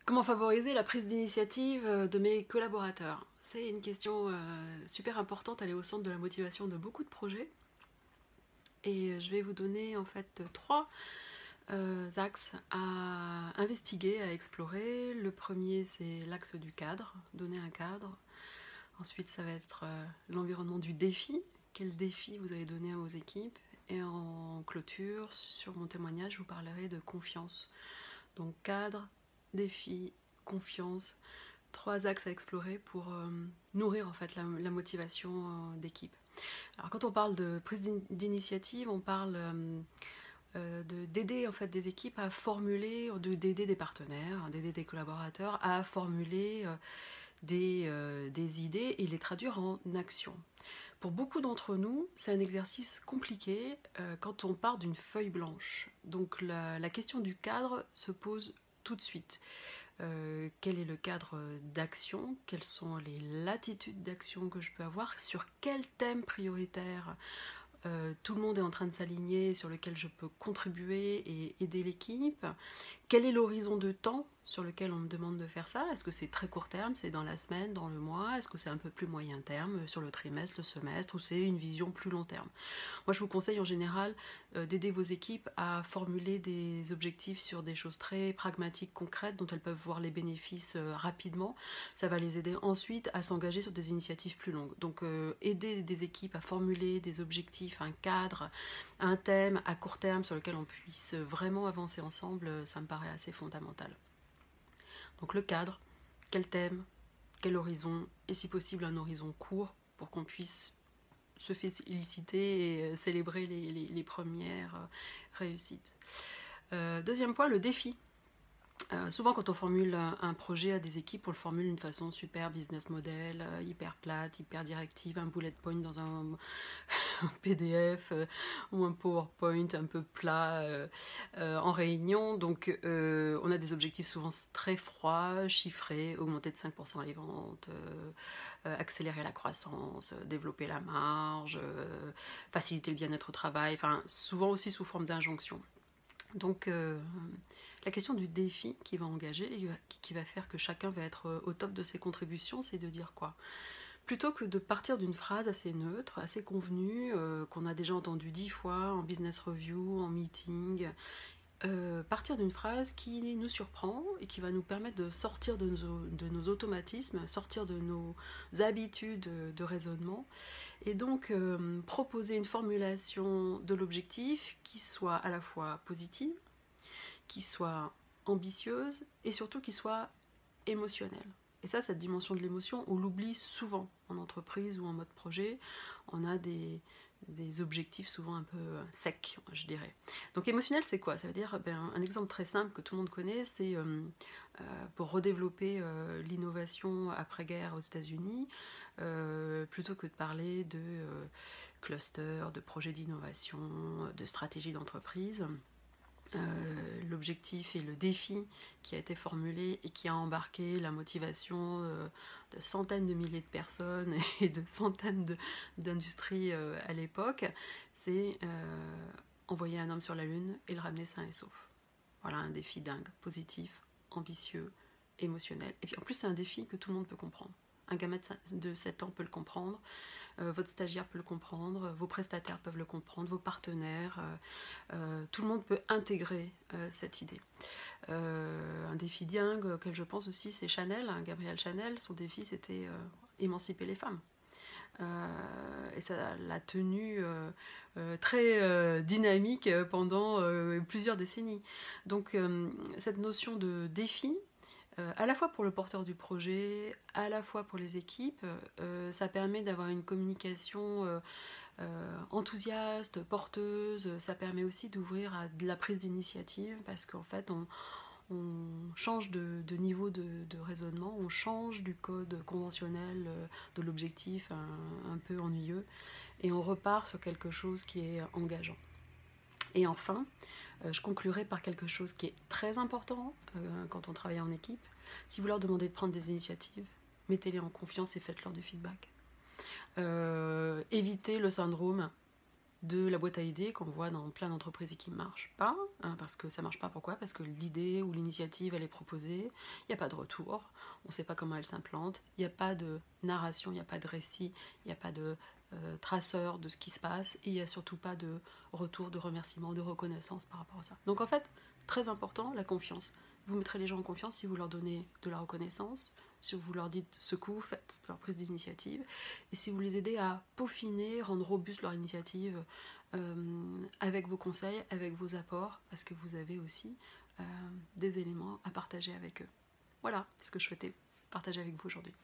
Comment favoriser la prise d'initiative de mes collaborateurs? C'est une question super importante, elle est au centre de la motivation de beaucoup de projets. Et je vais vous donner en fait trois axes à investiguer, à explorer. Le premier, c'est l'axe du cadre, donner un cadre. Ensuite, ça va être l'environnement du défi. Quel défi vous avez donné à vos équipes? Et en clôture, sur mon témoignage, je vous parlerai de confiance. Donc cadre, défi, confiance, trois axes à explorer pour nourrir en fait la motivation d'équipe. Alors quand on parle de prise d'initiative, on parle d'aider en fait des équipes à formuler, d'aider des partenaires, d'aider des collaborateurs à formuler des idées et les traduire en action. Pour beaucoup d'entre nous, c'est un exercice compliqué quand on part d'une feuille blanche. Donc la question du cadre se pose tout de suite. Quel est le cadre d'action? Quelles sont les latitudes d'action que je peux avoir? Sur quel thème prioritaire tout le monde est en train de s'aligner, sur lequel je peux contribuer et aider l'équipe? Quel est l'horizon de temps sur lequel on me demande de faire ça? Est-ce que c'est très court terme, c'est dans la semaine, dans le mois? Est-ce que c'est un peu plus moyen terme, sur le trimestre, le semestre, ou c'est une vision plus long terme? Moi, je vous conseille en général d'aider vos équipes à formuler des objectifs sur des choses très pragmatiques, concrètes, dont elles peuvent voir les bénéfices rapidement. Ça va les aider ensuite à s'engager sur des initiatives plus longues. Donc, aider des équipes à formuler des objectifs, un cadre, un thème à court terme sur lequel on puisse vraiment avancer ensemble, ça me paraît assez fondamental. Donc, le cadre, quel thème, quel horizon, et si possible un horizon court pour qu'on puisse se féliciter et célébrer les premières réussites. Deuxième point, le défi. Souvent quand on formule un projet à des équipes, on le formule d'une façon super business model, hyper plate, hyper directive, un bullet point dans un PDF ou un PowerPoint un peu plat en réunion. Donc on a des objectifs souvent très froids, chiffrés, augmenter de 5% les ventes, accélérer la croissance, développer la marge, faciliter le bien-être au travail, enfin souvent aussi sous forme d'injonction. Donc la question du défi qui va engager et qui va faire que chacun va être au top de ses contributions, c'est de dire quoi? Plutôt que de partir d'une phrase assez neutre, assez convenue, qu'on a déjà entendue 10 fois en business review, en meeting, partir d'une phrase qui nous surprend et qui va nous permettre de sortir de nos automatismes, sortir de nos habitudes de raisonnement, et donc proposer une formulation de l'objectif qui soit à la fois positive, qui soit ambitieuse et surtout qui soit émotionnelle. Et ça, cette dimension de l'émotion, on l'oublie souvent en entreprise ou en mode projet. On a des objectifs souvent un peu secs, je dirais. Donc émotionnel, c'est quoi? Ça veut dire, un exemple très simple que tout le monde connaît, c'est pour redévelopper l'innovation après-guerre aux États-Unis, plutôt que de parler de clusters, de projets d'innovation, de stratégie d'entreprise. L'objectif et le défi qui a été formulé et qui a embarqué la motivation de centaines de milliers de personnes et de centaines d'industries à l'époque, c'est envoyer un homme sur la Lune et le ramener sain et sauf. Voilà un défi dingue, positif, ambitieux, émotionnel. Et puis en plus c'est un défi que tout le monde peut comprendre. Un gamin de 7 ans peut le comprendre, votre stagiaire peut le comprendre, vos prestataires peuvent le comprendre, vos partenaires, tout le monde peut intégrer cette idée. Un défi dingue auquel je pense aussi, c'est Chanel, hein, Gabrielle Chanel, son défi c'était émanciper les femmes. Et ça l'a tenu très dynamique pendant plusieurs décennies. Donc cette notion de défi, à la fois pour le porteur du projet, à la fois pour les équipes, ça permet d'avoir une communication enthousiaste, porteuse. Ça permet aussi d'ouvrir à de la prise d'initiative parce qu'en fait on change de niveau de raisonnement, on change du code conventionnel de l'objectif un peu ennuyeux et on repart sur quelque chose qui est engageant. Et enfin, je conclurai par quelque chose qui est très important quand on travaille en équipe. Si vous leur demandez de prendre des initiatives, mettez-les en confiance et faites-leur du feedback. Évitez le syndrome de la boîte à idées qu'on voit dans plein d'entreprises et qui ne marchent pas, hein, parce que ça marche pas, pourquoi? Parce que l'idée ou l'initiative elle est proposée, il n'y a pas de retour, on ne sait pas comment elle s'implante, il n'y a pas de narration, il n'y a pas de récit, il n'y a pas de traceur de ce qui se passe, et il n'y a surtout pas de retour, de remerciement, de reconnaissance par rapport à ça. Donc en fait, très important, la confiance. Vous mettrez les gens en confiance si vous leur donnez de la reconnaissance, si vous leur dites ce que vous faites, leur prise d'initiative, et si vous les aidez à peaufiner, rendre robuste leur initiative avec vos conseils, avec vos apports, parce que vous avez aussi des éléments à partager avec eux. Voilà ce que je souhaitais partager avec vous aujourd'hui.